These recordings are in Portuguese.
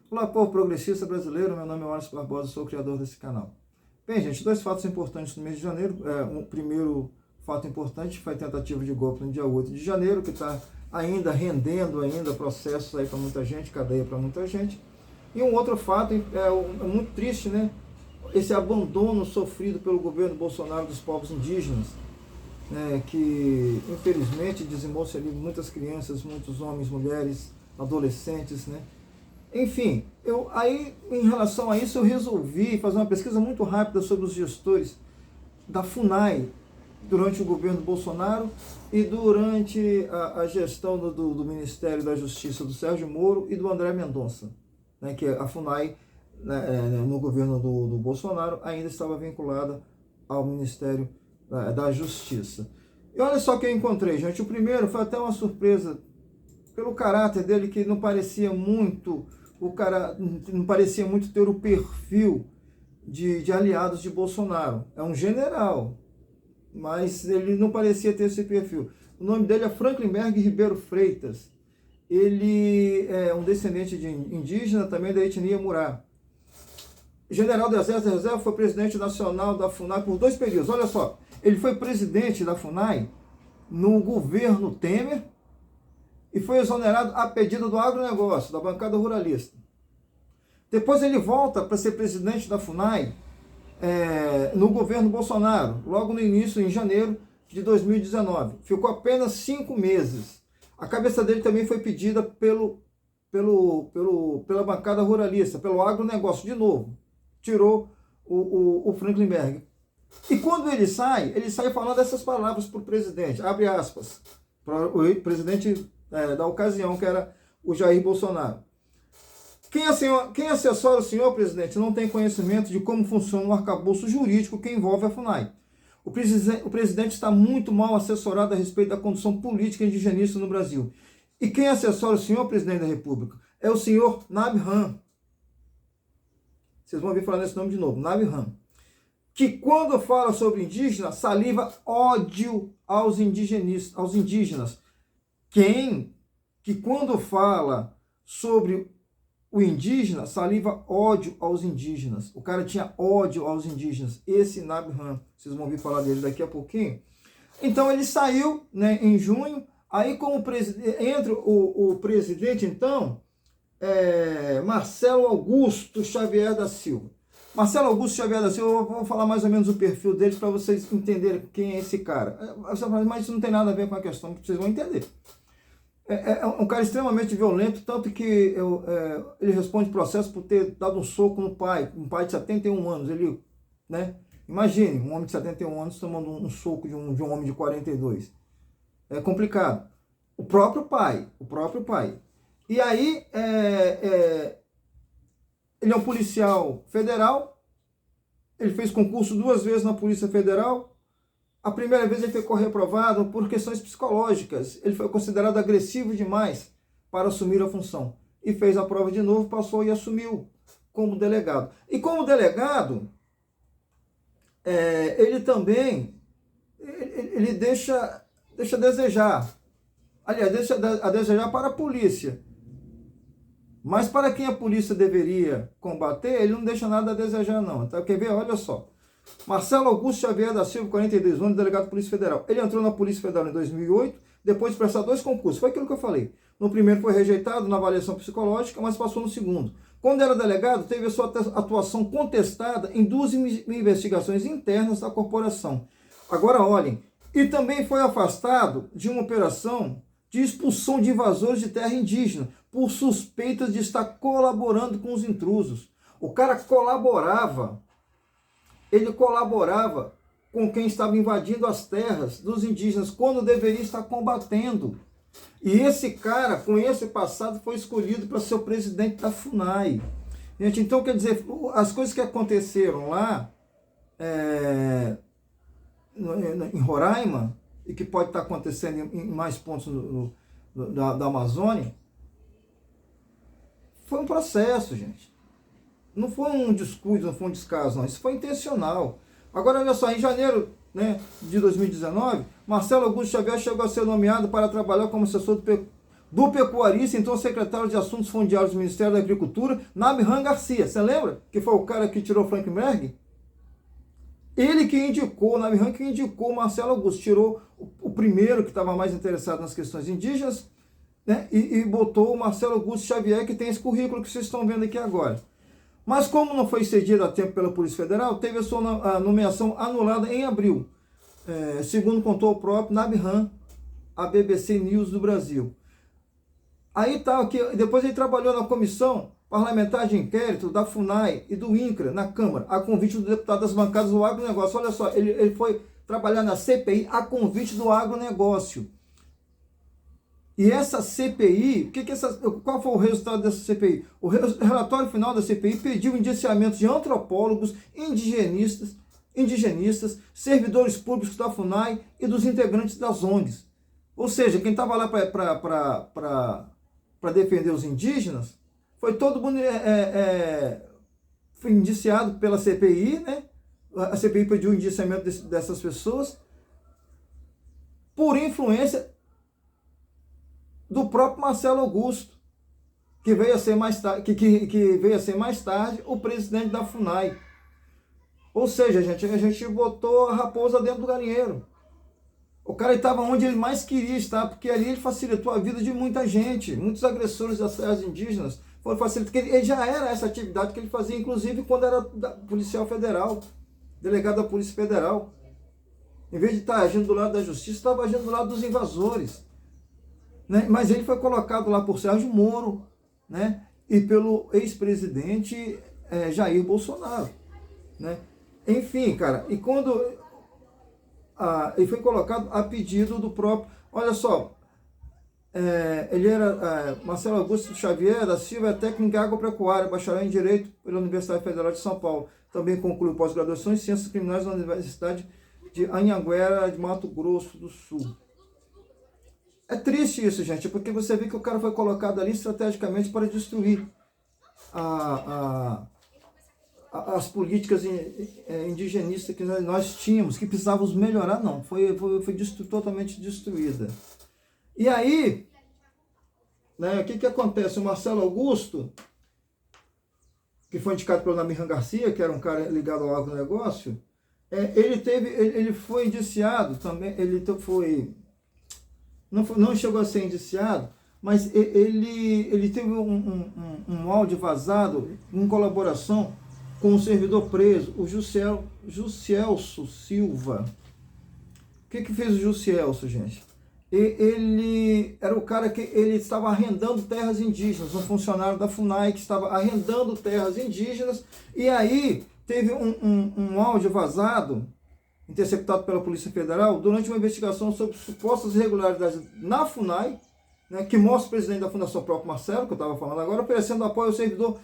Olá, povo progressista brasileiro, meu nome é Wallace Barbosa, sou o criador desse canal. Bem, gente, dois fatos importantes no mês de janeiro. O primeiro fato importante foi a tentativa de golpe no dia 8 de janeiro, que está ainda rendendo processos aí para muita gente, cadeia para muita gente. E um outro fato muito triste, né? Esse abandono sofrido pelo governo Bolsonaro dos povos indígenas, né, que infelizmente dizimou-se ali muitas crianças, muitos homens, mulheres, adolescentes, né? Enfim, em relação a isso eu resolvi fazer uma pesquisa muito rápida sobre os gestores da FUNAI durante o governo Bolsonaro e durante a gestão do Ministério da Justiça do Sérgio Moro e do André Mendonça, né, que a FUNAI, né, no governo do Bolsonaro ainda estava vinculada ao Ministério da Justiça. E olha só o que eu encontrei, gente. O primeiro foi até uma surpresa pelo caráter dele, que não parecia muito ter o perfil de aliados de Bolsonaro. É um general, mas ele não parecia ter esse perfil. O nome dele é Franklin Ribeiro Freitas. Ele é um descendente de indígena, também da etnia Murá. General do Exército da Reserva, foi presidente nacional da FUNAI por 2 períodos. Olha só, ele foi presidente da FUNAI no governo Temer, e foi exonerado a pedido do agronegócio, da bancada ruralista. Depois ele volta para ser presidente da FUNAI no governo Bolsonaro, logo no início, em janeiro de 2019. Ficou apenas 5 meses. A cabeça dele também foi pedida pela bancada ruralista, pelo agronegócio, de novo. Tirou o Franklin. E quando ele sai falando essas palavras para o presidente, abre aspas, para o presidente da ocasião, que era o Jair Bolsonaro. Quem assessora o senhor, presidente, não tem conhecimento de como funciona o arcabouço jurídico que envolve a FUNAI. O presidente está muito mal assessorado a respeito da condução política indigenista no Brasil. E quem assessora o senhor, presidente da República, é o senhor Nabhan. Vocês vão ouvir falar nesse nome de novo, Nabhan. Que quando fala sobre indígena, saliva ódio aos indígenas. Que quando fala sobre o indígena, saliva ódio aos indígenas. O cara tinha ódio aos indígenas. Esse Nabhan, vocês vão ouvir falar dele daqui a pouquinho. Então ele saiu, né, em junho. Aí como entra o presidente, então, Marcelo Augusto Xavier da Silva. Marcelo Augusto Xavier da Silva, eu vou falar mais ou menos o perfil dele para vocês entenderem quem é esse cara. Mas isso não tem nada a ver com a questão, vocês vão entender. É um cara extremamente violento, tanto que ele responde processo por ter dado um soco no pai, um pai de 71 anos. Ele, né? Imagine, um homem de 71 anos tomando um soco de um homem de 42. É complicado. O próprio pai. E aí, ele é um policial federal, ele fez concurso 2 vezes na Polícia Federal. A primeira vez ele ficou reprovado por questões psicológicas. Ele foi considerado agressivo demais para assumir a função. E fez a prova de novo, passou e assumiu como delegado. E como delegado, ele também ele deixa a desejar. Aliás, deixa a desejar para a polícia. Mas para quem a polícia deveria combater, ele não deixa nada a desejar, não. Então, quer ver? Olha só. Marcelo Augusto Xavier da Silva, 42 anos, delegado de Polícia Federal. Ele entrou na Polícia Federal em 2008, depois de prestar 2 concursos. Foi aquilo que eu falei. No primeiro foi rejeitado na avaliação psicológica, mas passou no segundo. Quando era delegado, teve a sua atuação contestada em 2 investigações internas da corporação. Agora olhem, e também foi afastado de uma operação de expulsão de invasores de terra indígena, por suspeitas de estar colaborando com os intrusos. O cara colaborava com quem estava invadindo as terras dos indígenas, quando deveria estar combatendo. E esse cara, com esse passado, foi escolhido para ser o presidente da FUNAI. Gente, então, quer dizer, as coisas que aconteceram lá, em Roraima, e que pode estar acontecendo em mais pontos da Amazônia, foi um processo, gente. Não foi um descuido, não foi um descaso, não. Isso foi intencional. Agora, olha só, em janeiro, né, de 2019, Marcelo Augusto Xavier chegou a ser nomeado para trabalhar como assessor do pecuarista, então secretário de Assuntos Fundiários do Ministério da Agricultura, Nabhan Garcia. Você lembra que foi o cara que tirou Frankenberg? Ele que indicou, Nabhan que indicou Marcelo Augusto, tirou o primeiro que estava mais interessado nas questões indígenas, né, e botou o Marcelo Augusto Xavier, que tem esse currículo que vocês estão vendo aqui agora. Mas como não foi cedido a tempo pela Polícia Federal, teve a sua nomeação anulada em abril, segundo contou o próprio Nabhan, a BBC News do Brasil. Aí tá, aqui, depois ele trabalhou na Comissão Parlamentar de Inquérito da FUNAI e do INCRA, na Câmara, a convite do deputado das bancadas do agronegócio. Olha só, ele foi trabalhar na CPI a convite do agronegócio. E essa CPI, qual foi o resultado dessa CPI? O relatório final da CPI pediu indiciamento de antropólogos, indigenistas, servidores públicos da FUNAI e dos integrantes das ONGs. Ou seja, quem estava lá para defender os indígenas, foi todo mundo foi indiciado pela CPI, né? A CPI pediu o indiciamento dessas pessoas por influência do próprio Marcelo Augusto, que veio a ser mais tarde, que veio a ser mais tarde o presidente da FUNAI. Ou seja, a gente botou a raposa dentro do galinheiro. O cara estava onde ele mais queria estar, porque ali ele facilitou a vida de muita gente. Muitos agressores das terras indígenas foram facilitados, porque ele já era essa atividade que ele fazia, inclusive quando era policial federal, delegado da Polícia Federal. Em vez de estar agindo do lado da justiça, estava agindo do lado dos invasores. Né? Mas ele foi colocado lá por Sérgio Moro, né? E pelo ex-presidente Jair Bolsonaro. Né? Enfim, cara, e quando ele foi colocado a pedido do próprio... Olha só, ele era Marcelo Augusto Xavier da Silva, técnico em agropecuária, bacharel em Direito pela Universidade Federal de São Paulo. Também concluiu pós-graduação em Ciências Criminais na Universidade de Anhanguera, de Mato Grosso do Sul. É triste isso, gente, porque você vê que o cara foi colocado ali estrategicamente para destruir as políticas indigenistas que nós tínhamos, que precisávamos melhorar, não. Foi totalmente destruída. E aí, né, o que acontece? O Marcelo Augusto, que foi indicado pelo Nabhan Garcia, que era um cara ligado ao agronegócio, ele foi indiciado também, não chegou a ser indiciado, mas ele teve um áudio vazado em colaboração com um servidor preso, o Jussielso Silva. O que fez o Jussielso, gente? Ele era o cara que ele estava arrendando terras indígenas, um funcionário da FUNAI que estava arrendando terras indígenas, e aí teve um áudio vazado, interceptado pela Polícia Federal, durante uma investigação sobre supostas irregularidades na FUNAI, né, que mostra o presidente da Fundação próprio Marcelo, que eu estava falando agora, oferecendo apoio ao servidor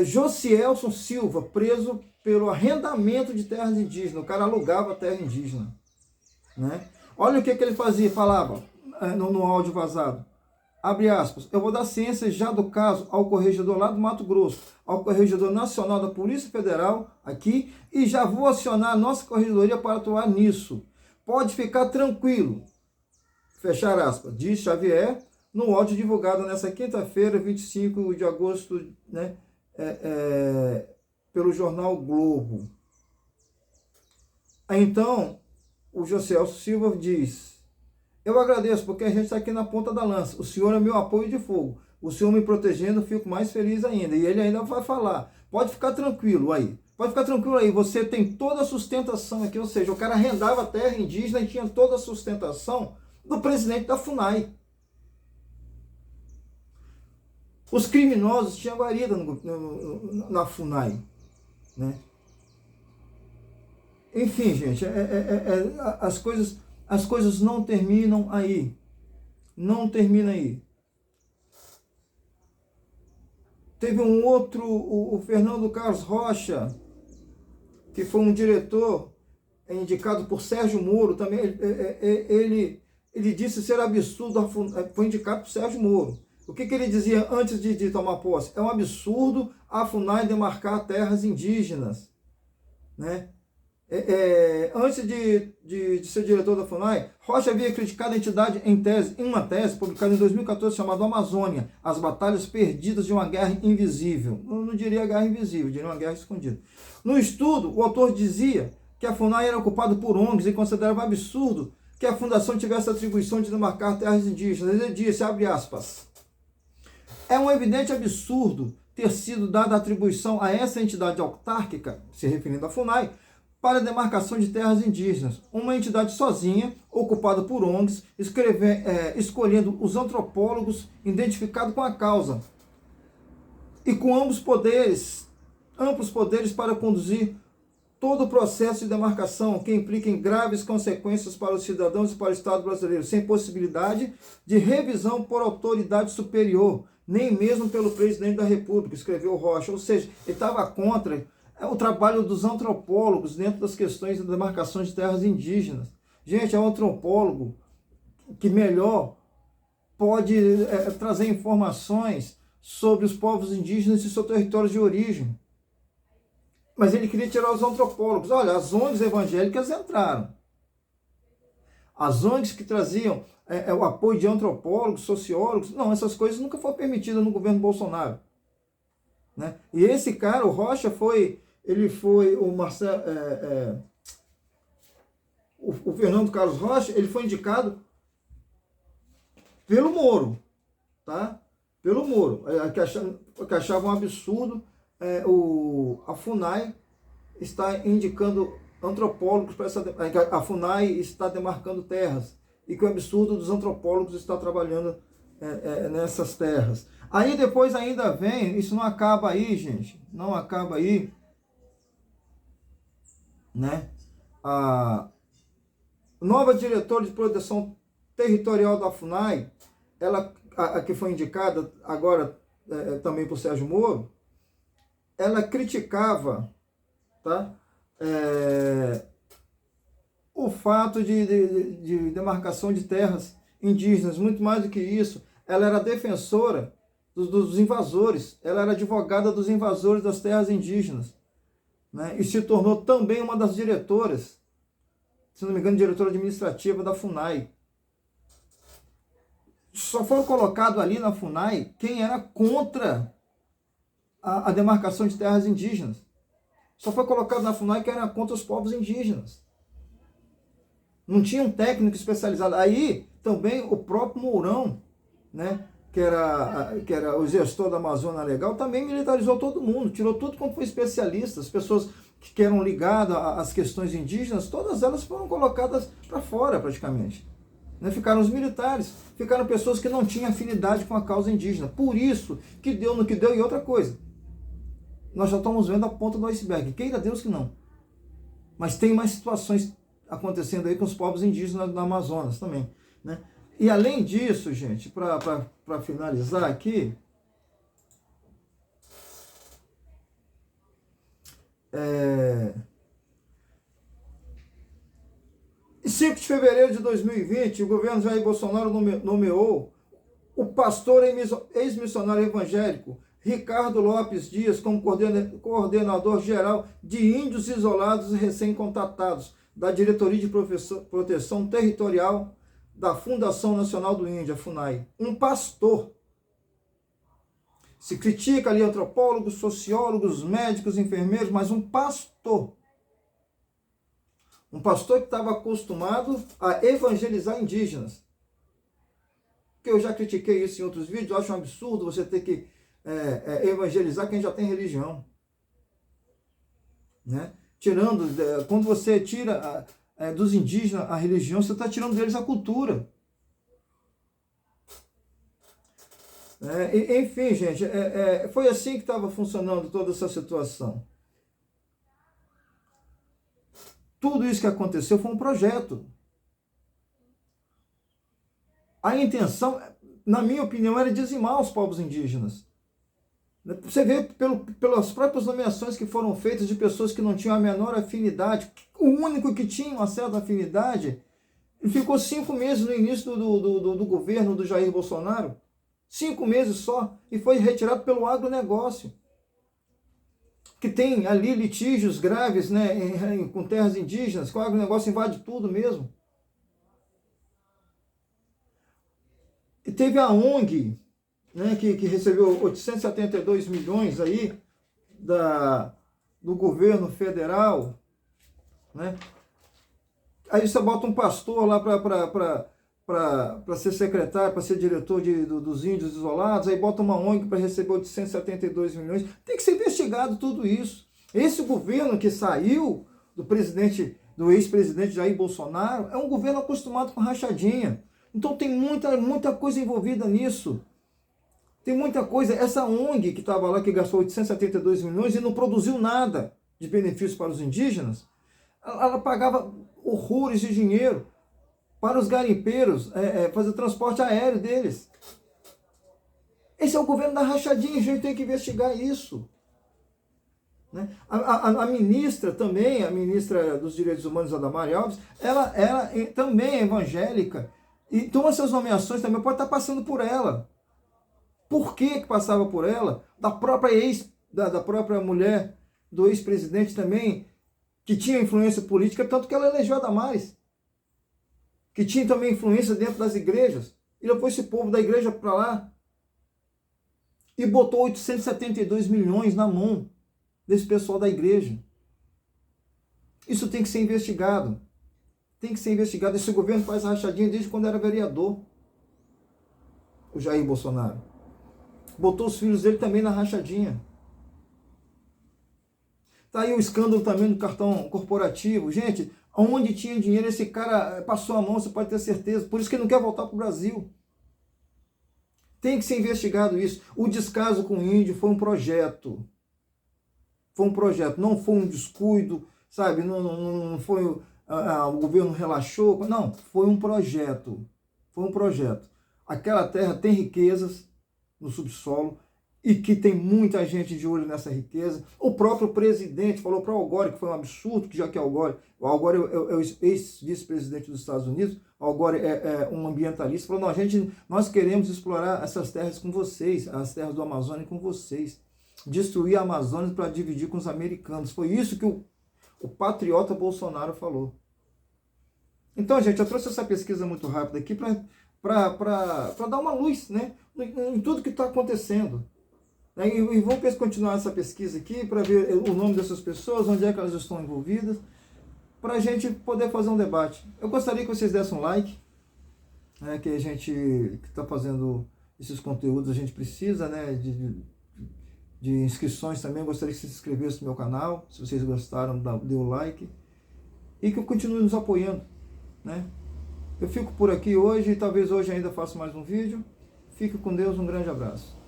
Josielson Silva, preso pelo arrendamento de terras indígenas. O cara alugava terra indígena. Né? Olha o que ele falava no áudio vazado. Abre aspas, eu vou dar ciência já do caso ao corregedor lá do Mato Grosso, ao corregedor nacional da Polícia Federal aqui, e já vou acionar a nossa corregedoria para atuar nisso. Pode ficar tranquilo. Fechar aspas, diz Xavier, no áudio divulgado nessa quinta-feira, 25 de agosto, né, pelo jornal Globo. Então, o Josielso Silva diz, eu agradeço porque a gente está aqui na ponta da lança, o senhor é meu apoio de fogo, o senhor me protegendo, eu fico mais feliz ainda. E ele ainda vai falar, pode ficar tranquilo aí, você tem toda a sustentação aqui, ou seja, o cara arrendava terra indígena e tinha toda a sustentação do presidente da FUNAI. Os criminosos tinham guarida na FUNAI, né? Enfim, gente, as coisas não terminam aí. Não termina aí. Teve um outro, o Fernando Carlos Rocha, que foi um diretor indicado por Sérgio Moro, também ele disse ser absurdo, foi indicado por Sérgio Moro. O que ele dizia antes de tomar posse? É um absurdo a FUNAI demarcar terras indígenas, né? Antes de ser diretor da FUNAI, Rocha havia criticado a entidade em uma tese publicada em 2014 chamada Amazônia, as batalhas perdidas de uma guerra invisível. Eu não diria guerra invisível, diria uma guerra escondida. No estudo, o autor dizia que a FUNAI era ocupada por ONGs e considerava absurdo que a fundação tivesse a atribuição de demarcar terras indígenas. Ele disse, abre aspas, é um evidente absurdo ter sido dada a atribuição a essa entidade autárquica, se referindo à FUNAI, para a demarcação de terras indígenas. Uma entidade sozinha, ocupada por ONGs, escolhendo os antropólogos identificados com a causa e com amplos poderes para conduzir todo o processo de demarcação, que implica em graves consequências para os cidadãos e para o Estado brasileiro, sem possibilidade de revisão por autoridade superior, nem mesmo pelo presidente da República, escreveu Rocha. Ou seja, ele estava contra o trabalho dos antropólogos dentro das questões da demarcação de terras indígenas. Gente, é um antropólogo que melhor pode trazer informações sobre os povos indígenas e seus territórios de origem. Mas ele queria tirar os antropólogos. Olha, as ONGs evangélicas entraram. As ONGs que traziam o apoio de antropólogos, sociólogos, não, essas coisas nunca foram permitidas no governo Bolsonaro. Né? E esse cara, o Rocha, o Marcelo, o Fernando Carlos Rocha, ele foi indicado pelo Moro, tá? Pelo Moro, que achavam um absurdo a FUNAI está indicando antropólogos para a FUNAI está demarcando terras e que o absurdo dos antropólogos está trabalhando nessas terras. Aí depois ainda vem, isso não acaba aí, gente, não acaba aí, né? A nova diretora de proteção territorial da FUNAI, a que foi indicada agora também por Sérgio Moro, ela criticava, tá? O fato de demarcação de terras indígenas. Muito mais do que isso, ela era defensora dos invasores, ela era advogada dos invasores das terras indígenas, né? E se tornou também uma das diretoras, se não me engano, diretora administrativa da FUNAI. Só foram colocados ali na FUNAI quem era contra a demarcação de terras indígenas. Só foi colocado na FUNAI quem era contra os povos indígenas. Não tinha um técnico especializado. Aí também o próprio Mourão, né, que era o gestor da Amazônia Legal, também militarizou todo mundo, tirou tudo quanto foi especialista. As pessoas que eram ligadas às questões indígenas, todas elas foram colocadas para fora praticamente. Ficaram os militares, ficaram pessoas que não tinham afinidade com a causa indígena. Por isso que deu no que deu. E outra coisa, nós já estamos vendo a ponta do iceberg, queira Deus que não. Mas tem mais situações acontecendo aí com os povos indígenas do Amazonas também, né? E além disso, gente, para finalizar aqui, 5 de fevereiro de 2020, o governo Jair Bolsonaro nomeou o pastor ex-missionário evangélico Ricardo Lopes Dias como coordenador geral de índios isolados e recém-contatados da Diretoria de Proteção Territorial da Fundação Nacional do Índio, a FUNAI. Um pastor. Se critica ali antropólogos, sociólogos, médicos, enfermeiros, mas um pastor. Um pastor que estava acostumado a evangelizar indígenas. Que eu já critiquei isso em outros vídeos, eu acho um absurdo você ter que evangelizar quem já tem religião. Né? Quando você tira dos indígenas a religião, você está tirando deles a cultura. Enfim, gente, foi assim que estava funcionando toda essa situação. Tudo isso que aconteceu foi um projeto. A intenção, na minha opinião, era dizimar os povos indígenas. Você vê pelas próprias nomeações que foram feitas de pessoas que não tinham a menor afinidade. O único que tinha uma certa afinidade, ele ficou 5 meses no início do governo do Jair Bolsonaro. 5 meses só. E foi retirado pelo agronegócio. que tem ali litígios graves, né, com terras indígenas, que o agronegócio invade tudo mesmo. E teve a ONG, né, que recebeu 872 milhões aí do governo federal, né? Aí você bota um pastor lá para ser secretário, para ser diretor dos índios isolados, aí bota uma ONG para receber 872 milhões. Tem que ser investigado tudo isso. Esse governo que saiu do ex-presidente Jair Bolsonaro, é um governo acostumado com rachadinha. Então tem muita coisa envolvida nisso. Tem muita coisa. Essa ONG que estava lá, que gastou 872 milhões e não produziu nada de benefício para os indígenas, ela pagava horrores de dinheiro para os garimpeiros fazer o transporte aéreo deles. Esse é o governo da rachadinha, a gente tem que investigar isso. Né? A ministra também, a ministra dos Direitos Humanos, Damares Alves, ela também é evangélica, então essas nomeações também podem estar passando por ela. Por que passava por ela? Da própria mulher do ex-presidente também, que tinha influência política, tanto que ela elegeu a Damares, que tinha também influência dentro das igrejas, e levou esse povo da igreja para lá, e botou 872 milhões na mão desse pessoal da igreja. Isso tem que ser investigado. Tem que ser investigado. Esse governo faz rachadinha desde quando era vereador, o Jair Bolsonaro. Botou os filhos dele também na rachadinha. Tá aí o escândalo também do cartão corporativo. Gente, onde tinha dinheiro, esse cara passou a mão, você pode ter certeza. Por isso que ele não quer voltar para o Brasil. Tem que ser investigado isso. O descaso com o índio foi um projeto. Foi um projeto, não foi um descuido, sabe? Não foi o governo relaxou. Não, foi um projeto. Foi um projeto. Aquela terra tem riquezas no subsolo e que tem muita gente de olho nessa riqueza. O próprio presidente falou para o Al Gore, que foi um absurdo, que já que o Al Gore é o ex-vice-presidente dos Estados Unidos, o Al Gore é um ambientalista, falou, não, nós queremos explorar essas terras com vocês, as terras do Amazônia com vocês, destruir a Amazônia para dividir com os americanos. Foi isso que o patriota Bolsonaro falou. Então, gente, eu trouxe essa pesquisa muito rápida aqui para dar uma luz, né, em tudo que está acontecendo. E vamos continuar essa pesquisa aqui para ver o nome dessas pessoas, onde é que elas estão envolvidas, para a gente poder fazer um debate. Eu gostaria que vocês dessem um like, né, que a gente que está fazendo esses conteúdos, a gente precisa, né, de inscrições também. Eu gostaria que vocês se inscrevessem no meu canal, se vocês gostaram, dê o like, e que continue nos apoiando, né. Eu fico por aqui hoje, talvez hoje ainda faça mais um vídeo. Fique com Deus, um grande abraço.